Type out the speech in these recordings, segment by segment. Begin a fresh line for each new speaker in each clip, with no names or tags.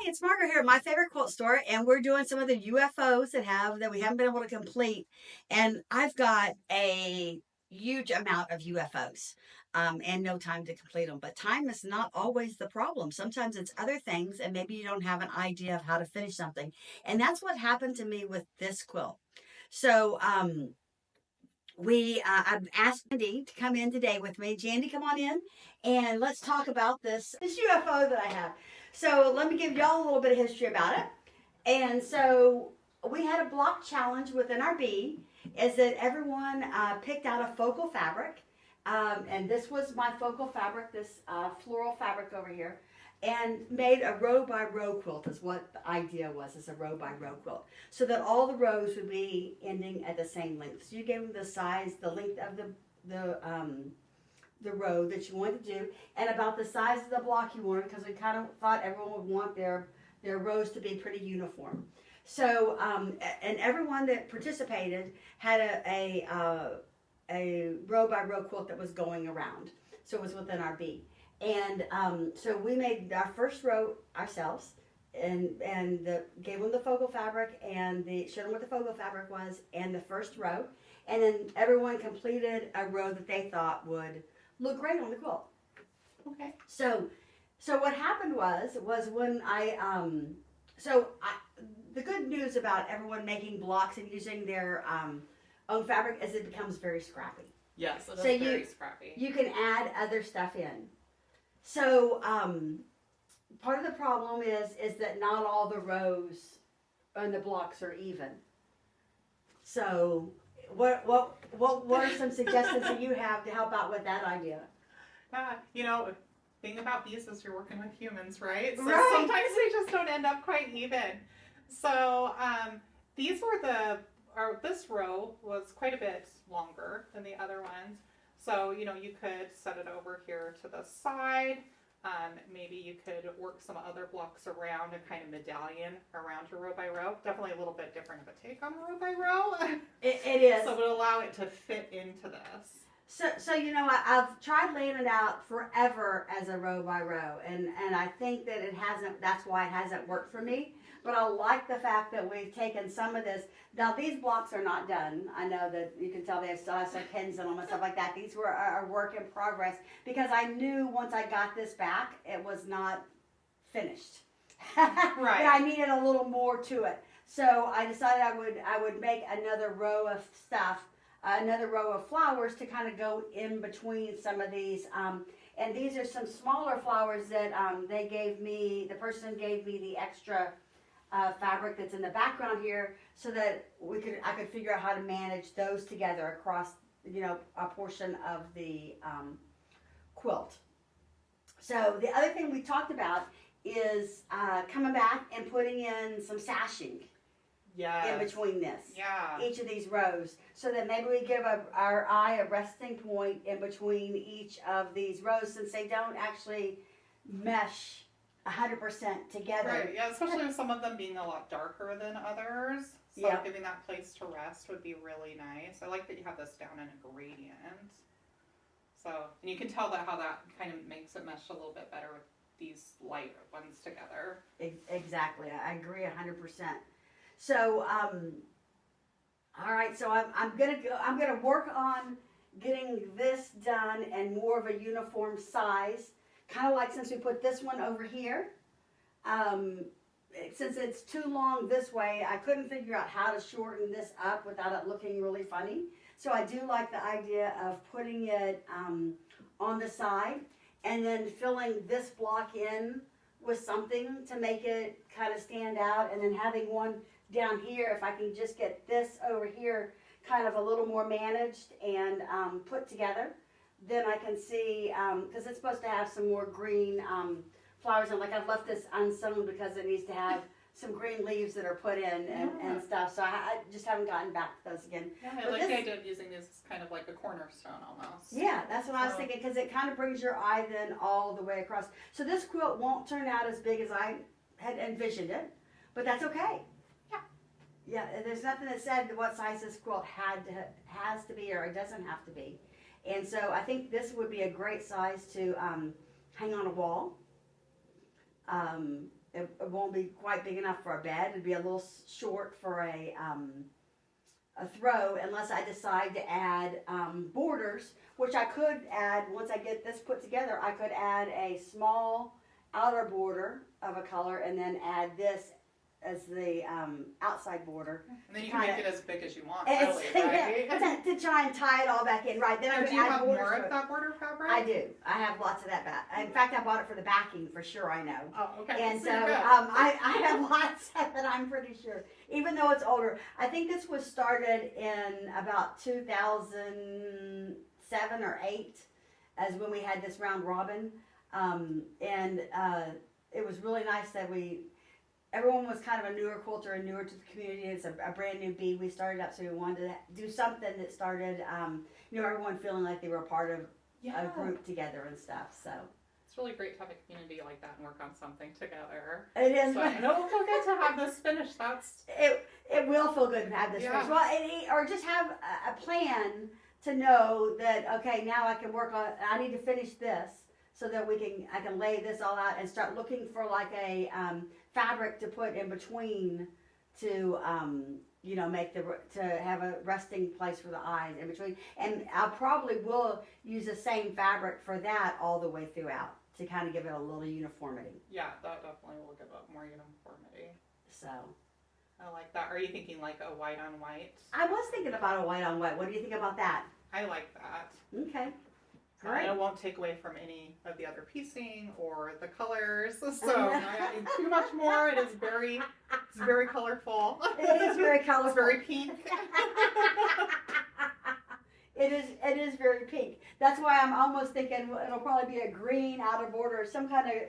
It's Margo here, my favorite quilt store, and we're doing some of the UFOs that we haven't been able to complete. And I've got a huge amount of UFOs, and no time to complete them. But time is not always the problem. Sometimes it's other things, and maybe you don't have an idea of how to finish something. And that's what happened to me with this quilt. So, I've asked Jandy to come in today with me. Jandy, come on in and let's talk about this UFO that I have. So let me give y'all a little bit of history about it. And so we had a block challenge within our bee, is that everyone picked out a focal fabric, and this was my focal fabric, this floral fabric over here, and made a row by row quilt is what the idea was, is a row by row quilt, so that all the rows would be ending at the same length. So you gave them the size, the length of the row that you wanted to do, and about the size of the block you wanted, because we kind of thought everyone would want their rows to be pretty uniform. So and everyone that participated had a row by row quilt that was going around, so it was within our bee. And so we made our first row ourselves, and gave them the focal fabric, and showed them what the focal fabric was, and the first row, and then everyone completed a row that they thought would look great on the quilt.
Okay.
So what happened was when the good news about everyone making blocks and using their own fabric is it becomes very scrappy.
Yes, it is
So
very scrappy.
You can add other stuff in. So part of the problem is that not all the rows on the blocks are even. So what are some suggestions that you have to help out with that idea?
Thing about these is you're working with humans, right? So
right.
Sometimes they just don't end up quite even. So these were this row was quite a bit longer than the other ones. So, you could set it over here to the side. Maybe you could work some other blocks around and kind of medallion around your row by row. Definitely a little bit different of a take on a row by row.
It is.
So it would allow it to fit into this.
So I've tried laying it out forever as a row by row, and I think that that's why it hasn't worked for me. But I like the fact that we've taken some of this. Now these blocks are not done. I know that you can tell they still have some pins in them and stuff like that. These were a work in progress, because I knew once I got this back, it was not finished.
Right.
That I needed a little more to it. So I decided I would make another row of stuff, another row of flowers to kind of go in between some of these. And these are some smaller flowers that the person gave me the extra fabric that's in the background here, so that I could figure out how to manage those together across a portion of the quilt. So the other thing we talked about is coming back and putting in some sashing.
Yes.
In between each of these rows, so that maybe we give our eye a resting point in between each of these rows, since they don't actually mesh 100% together.
Right, yeah, especially with some of them being a lot darker than others. So
yeah.
Giving that place to rest would be really nice. I like that you have this down in a gradient. So, and you can tell how that kind of makes it mesh a little bit better with these light ones together.
Exactly, I agree 100%. So, all right. So I'm gonna work on getting this done and more of a uniform size. Kind of like, since we put this one over here, since it's too long this way, I couldn't figure out how to shorten this up without it looking really funny. So I do like the idea of putting it on the side, and then filling this block in with something to make it kind of stand out, and then having one down here, if I can just get this over here kind of a little more managed and put together, then I can see, because it's supposed to have some more green flowers in. Like, I've left this unsewn because it needs to have some green leaves that are put in and stuff. So I just haven't gotten back to those again.
Yeah, I like the idea of using this as kind of like a cornerstone almost.
Yeah, that's what I was thinking, because it kind of brings your eye then all the way across. So this quilt won't turn out as big as I had envisioned it, but that's okay. Yeah, there's nothing that said what size this quilt has to be, or it doesn't have to be. And so I think this would be a great size to hang on a wall. it won't be quite big enough for a bed. It'd be a little short for a throw unless I decide to add borders, which I could add once I get this put together. I could add a small outer border of a color and then add this as the outside border.
And then you can make it as big as you want,
It's-
really, right?
yeah, to try and tie it all back in, right? Then I
Or
could
do you
add
have
borders
more
to
of
it.
that border fabric?
I do. I have lots of that back. In fact, I bought it for the backing for sure. I know.
Oh, okay.
And so
you're good.
I have lots of it, I'm pretty sure. Even though it's older. I think this was started in about 2007 or 8 as when we had this round robin. It was really nice that everyone was kind of a newer quilter and newer to the community. It's a brand new bee we started up, so we wanted to do something that started, everyone feeling like they were a part of a group together and stuff, so.
It's really great to have a community like that and work on something together.
It is.
So, and it will feel good to have this finished.
It will feel good to have this finished. Well, or just have a plan to know that, okay, now I can work on, I need to finish this so that I can lay this all out and start looking for like a fabric to put in between to, to have a resting place for the eyes in between. And I probably will use the same fabric for that all the way throughout to kind of give it a little uniformity.
Yeah, that definitely will give it more uniformity.
So.
I like that. Are you thinking like a white on white?
I was thinking about a white on white. What do you think about that?
I like that.
Okay.
And
Right.
it won't take away from any of the other piecing or the colors. So not adding too much more. It's very colorful.
It is very colorful.
It's very pink.
It is very pink. That's why I'm almost thinking it'll probably be a green outer border, some kind of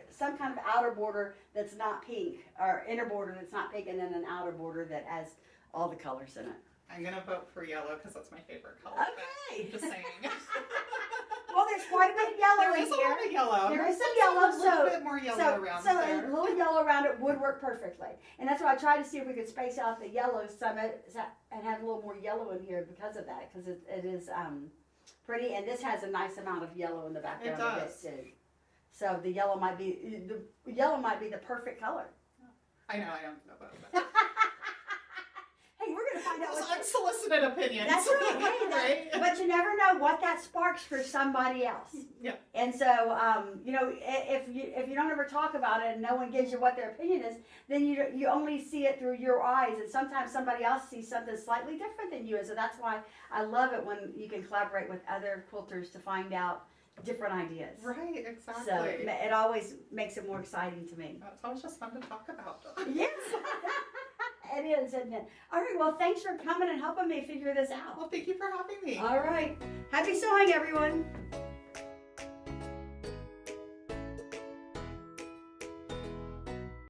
outer border that's not pink, or inner border that's not pink, and then an outer border that has all the colors in it.
I'm gonna vote for yellow because that's my favorite color.
Okay.
Just saying.
Well, there's quite a bit of yellow
There
in
is a
here.
lot of yellow.
There is some
A
yellow,
little bit more yellow around
so
there.
a little yellow around it would work perfectly, and that's why I tried to see if we could space out the yellow some and have a little more yellow in here because of that, because it is pretty, and this has a nice amount of yellow in the background of it too. So the yellow might be the perfect color.
I know, I don't know about that.
Hey, we're gonna find out.
Those unsolicited opinions.
That's right. Hey,
Right?
But you never know what that sparks for somebody else.
Yeah.
And so, if you don't ever talk about it and no one gives you what their opinion is, then you only see it through your eyes, and sometimes somebody else sees something slightly different than you. And so that's why I love it when you can collaborate with other quilters to find out different ideas.
Right, exactly.
So it always makes it more exciting to me.
It's always just fun to talk about.
Yes. It is, isn't it? All right, well, thanks for coming and helping me figure this out.
Well, thank you for having me.
All right. Happy sewing, everyone.